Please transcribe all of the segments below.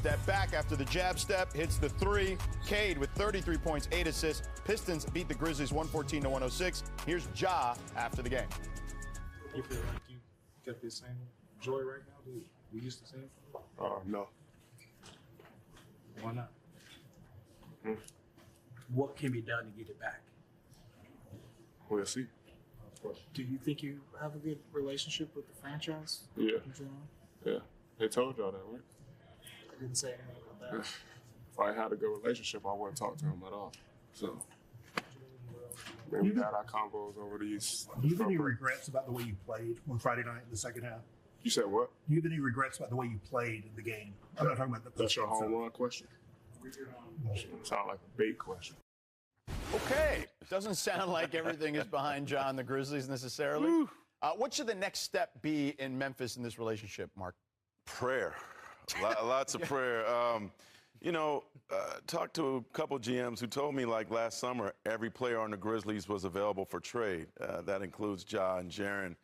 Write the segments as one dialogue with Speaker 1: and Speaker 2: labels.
Speaker 1: Step back after the jab step, hits the three. Cade with 33 points, 8 assists. Pistons beat the Grizzlies 114-106. Here's Ja after the game.
Speaker 2: You feel like you got the same joy right now that we used to see?
Speaker 3: No.
Speaker 2: Why not?
Speaker 4: What can be done to get it back?
Speaker 3: We'll see.
Speaker 2: Do you think you have a good relationship with the franchise?
Speaker 3: Yeah.
Speaker 2: in general?
Speaker 3: Yeah. They told y'all that, right?
Speaker 2: I didn't say anything about that.
Speaker 3: If I had a good relationship, I wouldn't talk to him at all. So, maybe we had our combos over these.
Speaker 5: Do you have any regrets about the way you played on Friday night in the second half?
Speaker 3: You said what?
Speaker 5: Do you have any regrets about the way you played in the game? I'm not talking about the
Speaker 3: That's your home run question? Sound like a bait question.
Speaker 1: Okay. It doesn't sound like everything is behind Ja and the Grizzlies necessarily. What should the next step be in Memphis in this relationship, Mark?
Speaker 6: Prayer. Lots of prayer. Talked to a couple GMs who told me, like, last summer, every player on the Grizzlies was available for trade. That includes Ja and Jaren.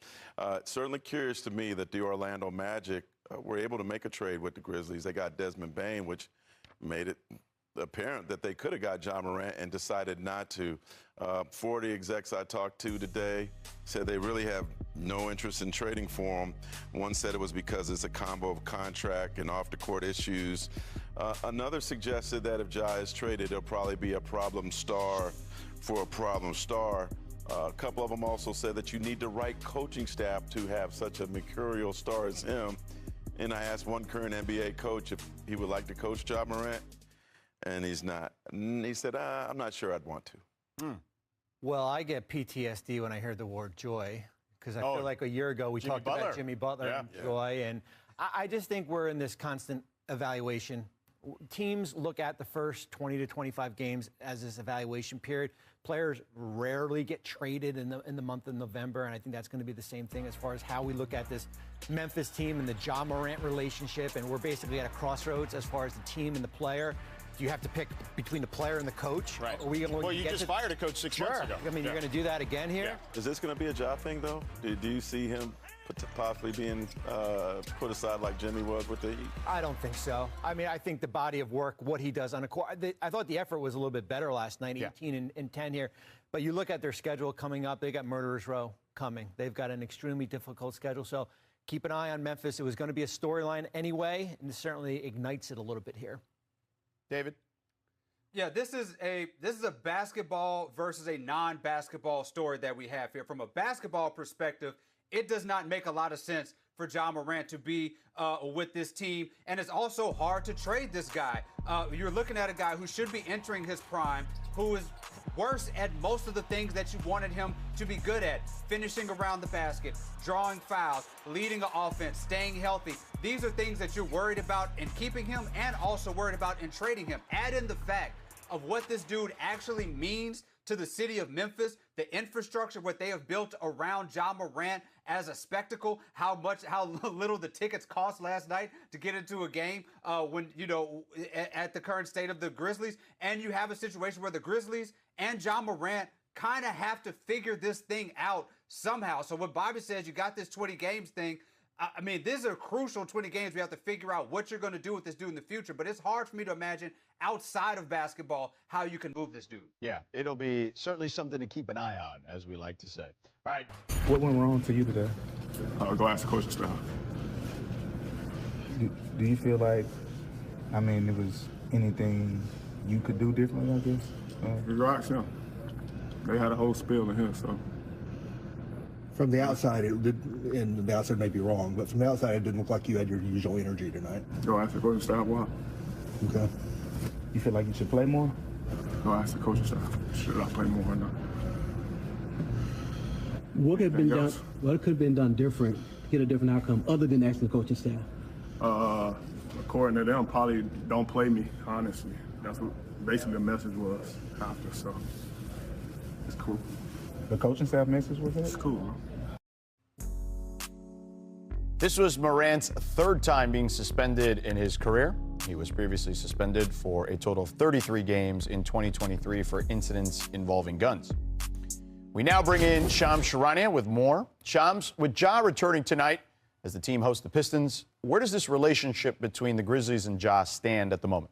Speaker 6: Certainly curious to me that the Orlando Magic were able to make a trade with the Grizzlies. They got Desmond Bane, which made it apparent that they could have got Ja Morant and decided not to. 40 execs I talked to today said they really have no interest in trading for him. One said it was because it's a combo of contract and off-the-court issues. Another suggested that if Ja is traded, it'll probably be a problem star for a problem star. A couple of them also said that you need the right coaching staff to have such a mercurial star as him. And I asked one current NBA coach if he would like to coach Ja Morant, and he's not. And he said, I'm not sure I'd want to.
Speaker 7: Well, I get PTSD when I hear the word joy, because I feel like a year ago we talked about Jimmy Butler and joy, and I just think we're in this constant evaluation. Teams look at the first 20 to 25 games as this evaluation period. Players rarely get traded in the month of November, and I think that's going to be the same thing as far as how we look at this Memphis team and the Ja Morant relationship, and we're basically at a crossroads as far as the team and the player. You have to pick between the player and the coach.
Speaker 1: Right.
Speaker 7: Are we going
Speaker 1: well, you just fired a coach 6 months ago.
Speaker 7: I mean, you're going to do that again here?
Speaker 6: Is this going to be a Ja thing, though? Do you see him possibly being put aside like Jimmy was with the Heat?
Speaker 7: I don't think so. I mean, I think the body of work, what he does on the court, I thought the effort was a little bit better last night, 18 and 10 here. But you look at their schedule coming up, they got Murderers Row coming. They've got an extremely difficult schedule. So keep an eye on Memphis. It was going to be a storyline anyway, and it certainly ignites it a little bit here.
Speaker 1: David?
Speaker 8: Yeah, this is a basketball versus a non-basketball story that we have here. From a basketball perspective, it does not make a lot of sense for Ja Morant to be with this team, and it's also hard to trade this guy. You're looking at a guy who should be entering his prime, who is worse at most of the things that you wanted him to be good at: finishing around the basket, drawing fouls, leading an offense, staying healthy. These are things that you're worried about in keeping him and also worried about in trading him. Add in the fact of what this dude actually means to the city of Memphis, the infrastructure, what they have built around Ja Morant as a spectacle, how little the tickets cost last night to get into a game at the current state of the Grizzlies. And you have a situation where the Grizzlies and Ja Morant kind of have to figure this thing out somehow. So when Bobby says you got this 20 games thing, I mean, these are crucial 20 games. We have to figure out what you're going to do with this dude in the future. But it's hard for me to imagine outside of basketball how you can move this dude.
Speaker 9: Yeah, it'll be certainly something to keep an eye on, as we like to say. All right.
Speaker 2: What went wrong for you today?
Speaker 3: Go ask the coaching staff.
Speaker 2: Do you feel like, there was anything you could do differently, I guess?
Speaker 3: You ask them. They had a whole spiel in here, so.
Speaker 5: From the outside, and the outside may be wrong, but from the outside, it didn't look like you had your usual energy tonight.
Speaker 3: Go ask the coaching staff why.
Speaker 5: Okay.
Speaker 2: You feel like you should play more?
Speaker 3: Go ask the coaching staff. Should I play more or not?
Speaker 4: What could have been done? What could have been done different to get a different outcome, other than asking the coaching staff?
Speaker 3: According to them, probably don't play me. Honestly, that's what basically the message was after. So it's cool.
Speaker 2: The coaching staff message was that?
Speaker 3: It's cool, man.
Speaker 1: This was Morant's third time being suspended in his career. He was previously suspended for a total of 33 games in 2023 for incidents involving guns. We now bring in Shams Charania with more. Shams, with Ja returning tonight, as the team hosts the Pistons. Where does this relationship between the Grizzlies and Ja stand at the moment?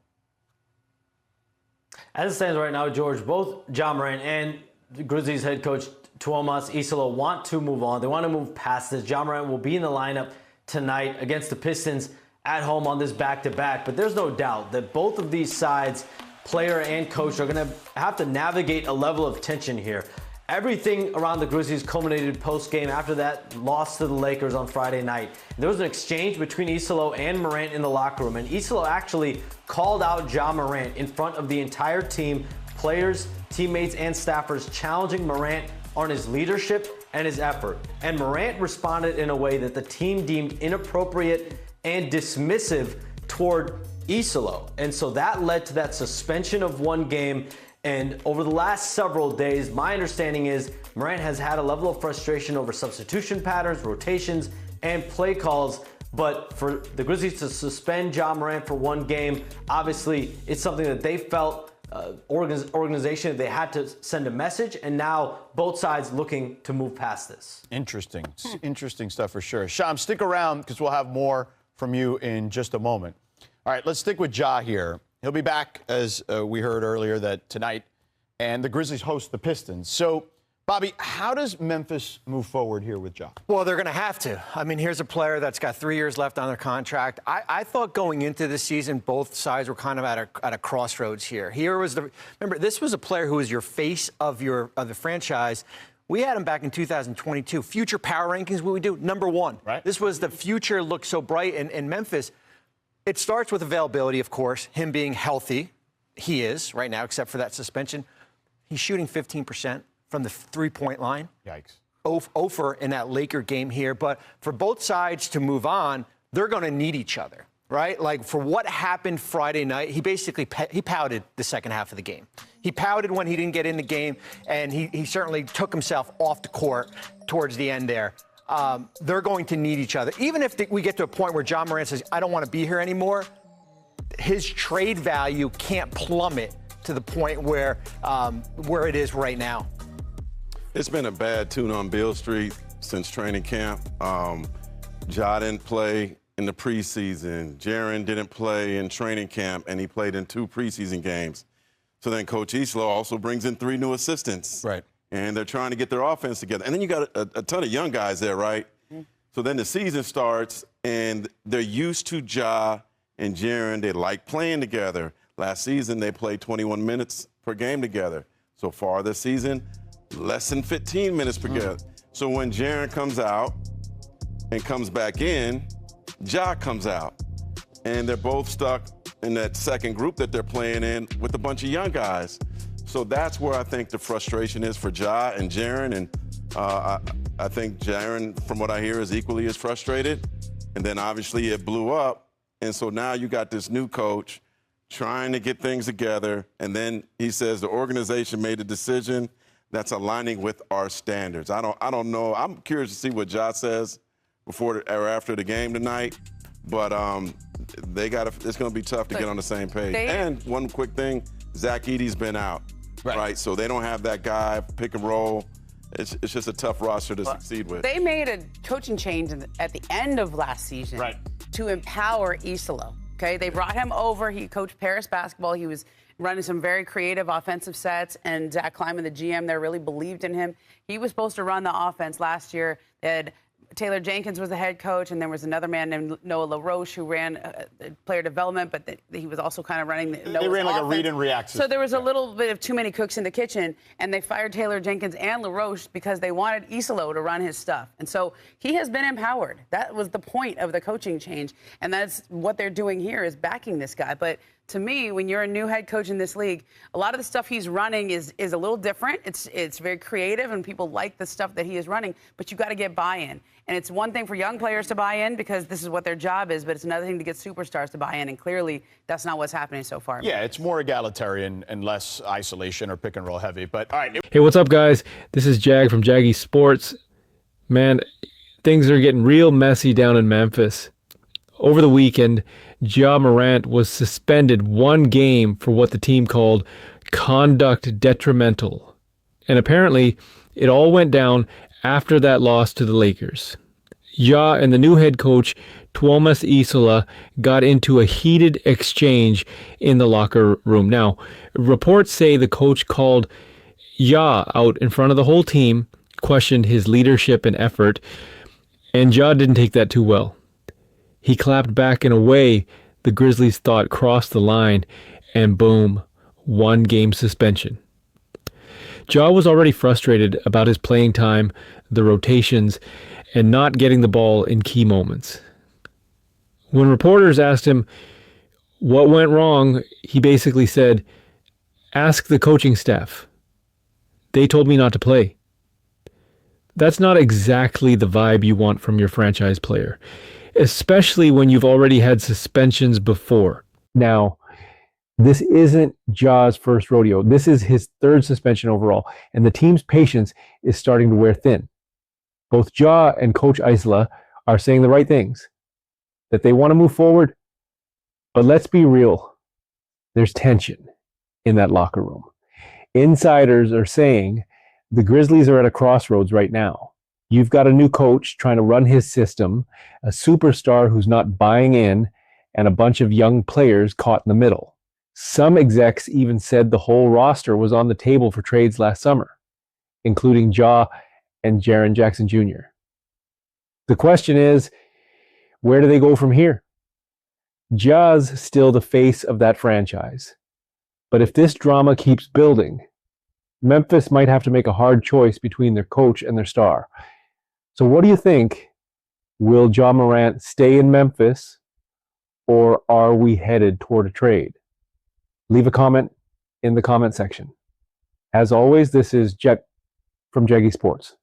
Speaker 10: As it stands right now, George, both Ja Morant and the Grizzlies head coach Tuomas Isalo want to move on. They want to move past this. Ja Morant will be in the lineup tonight against the Pistons at home on this back-to-back. But there's no doubt that both of these sides, player and coach, are going to have to navigate a level of tension here. Everything around the Grizzlies culminated post-game after that loss to the Lakers on Friday night. There was an exchange between Isalo and Morant in the locker room, and Isalo actually called out Ja Morant in front of the entire team, players, teammates, and staffers, challenging Morant on his leadership and his effort. And Morant responded in a way that the team deemed inappropriate and dismissive toward Isalo. And so that led to that suspension of one game. And over the last several days, my understanding is Morant has had a level of frustration over substitution patterns, rotations, and play calls. But for the Grizzlies to suspend Ja Morant for one game, obviously it's something that they felt, organization, they had to send a message, and now both sides looking to move past this.
Speaker 1: Interesting. Interesting stuff for sure. Sham, stick around because we'll have more from you in just a moment. All right, let's stick with Ja here. He'll be back, as we heard earlier, that tonight, and the Grizzlies host the Pistons. So, Bobby, how does Memphis move forward here with Ja?
Speaker 7: Well, they're going to have to. I mean, here's a player that's got 3 years left on their contract. I thought going into this season, both sides were kind of at a crossroads here. Remember, this was a player who was your face of the franchise. We had him back in 2022. Future power rankings, what we do, number one.
Speaker 1: Right.
Speaker 7: This was the future looked so bright in Memphis. It starts with availability, of course, him being healthy. He is right now, except for that suspension. He's shooting 15% from the three-point line.
Speaker 1: Yikes.
Speaker 7: Over in that Laker game here. But for both sides to move on, they're going to need each other, right? Like, for what happened Friday night, he basically he pouted the second half of the game. He pouted when he didn't get in the game, and he certainly took himself off the court towards the end there. They're going to need each other. Even if we get to a point where Ja Morant says, I don't want to be here anymore, his trade value can't plummet to the point where it is right now.
Speaker 6: It's been a bad tune on Beale Street since training camp. Ja didn't play in the preseason. Jaren didn't play in training camp, and he played in 2 preseason games. So then Coach Isalo also brings in 3 new assistants.
Speaker 1: Right.
Speaker 6: And they're trying to get their offense together. And then you got a ton of young guys there, right? Mm-hmm. So then the season starts, and they're used to Ja and Jaren. They like playing together. Last season, they played 21 minutes per game together. So far this season, less than 15 minutes per game. So when Jaren comes out and comes back in, Ja comes out. And they're both stuck in that second group that they're playing in with a bunch of young guys. So that's where I think the frustration is for Ja and Jaren. And I think Jaren, from what I hear, is equally as frustrated. And then obviously it blew up. And so now you got this new coach trying to get things together. And then he says the organization made a decision that's aligning with our standards. I don't know. I'm curious to see what Ja says before or after the game tonight. But it's going to be tough to get on the same page. And one quick thing, Zach Edey's been out. Right, so they don't have that guy, pick and roll. It's just a tough roster to succeed with.
Speaker 11: They made a coaching change at the end of last season to empower Isalo. Okay, they brought him over. He coached Paris basketball. He was running some very creative offensive sets, and Zach Kleiman, the GM there, really believed in him. He was supposed to run the offense last year. They had Taylor Jenkins was the head coach, and there was another man named Noah LaRoche who ran player development, but he was also kind of running the
Speaker 1: They ran like a read and react system.
Speaker 11: So there was a little bit of too many cooks in the kitchen, and they fired Taylor Jenkins and LaRoche because they wanted Isalo to run his stuff. And so he has been empowered. That was the point of the coaching change, and that's what they're doing here is backing this guy. But to me, when you're a new head coach in this league, a lot of the stuff he's running is a little different. It's very creative, and people like the stuff that he is running, but you got to get buy-in. And it's one thing for young players to buy in because this is what their job is, but it's another thing to get superstars to buy in, and clearly that's not what's happening so far.
Speaker 1: Yeah, it's more egalitarian and less isolation or pick and roll heavy. But all right.
Speaker 12: Hey, what's up, guys? This is Jag from Jaggy Sports. Man, things are getting real messy down in Memphis. Over the weekend, Ja Morant was suspended 1 game for what the team called conduct detrimental. And apparently, it all went down after that loss to the Lakers. Ja and the new head coach, Tuomas Isola, got into a heated exchange in the locker room. Now, reports say the coach called Ja out in front of the whole team, questioned his leadership and effort, and Ja didn't take that too well. He clapped back in a way the Grizzlies thought crossed the line, and boom, 1-game suspension. Ja was already frustrated about his playing time, the rotations, and not getting the ball in key moments. When reporters asked him what went wrong, he basically said, "Ask the coaching staff. They told me not to play." That's not exactly the vibe you want from your franchise player, especially when you've already had suspensions before. Now, this isn't Ja's first rodeo. This is his third suspension overall, and the team's patience is starting to wear thin. Both Ja and Coach Isola are saying the right things, that they want to move forward, but let's be real. There's tension in that locker room. Insiders are saying the Grizzlies are at a crossroads right now. You've got a new coach trying to run his system, a superstar who's not buying in, and a bunch of young players caught in the middle. Some execs even said the whole roster was on the table for trades last summer, including Ja and Jaren Jackson Jr. The question is, where do they go from here? Ja's still the face of that franchise. But if this drama keeps building, Memphis might have to make a hard choice between their coach and their star. So what do you think? Will Ja Morant stay in Memphis, or are we headed toward a trade? Leave a comment in the comment section. As always, this is Jet from Jaggy Sports.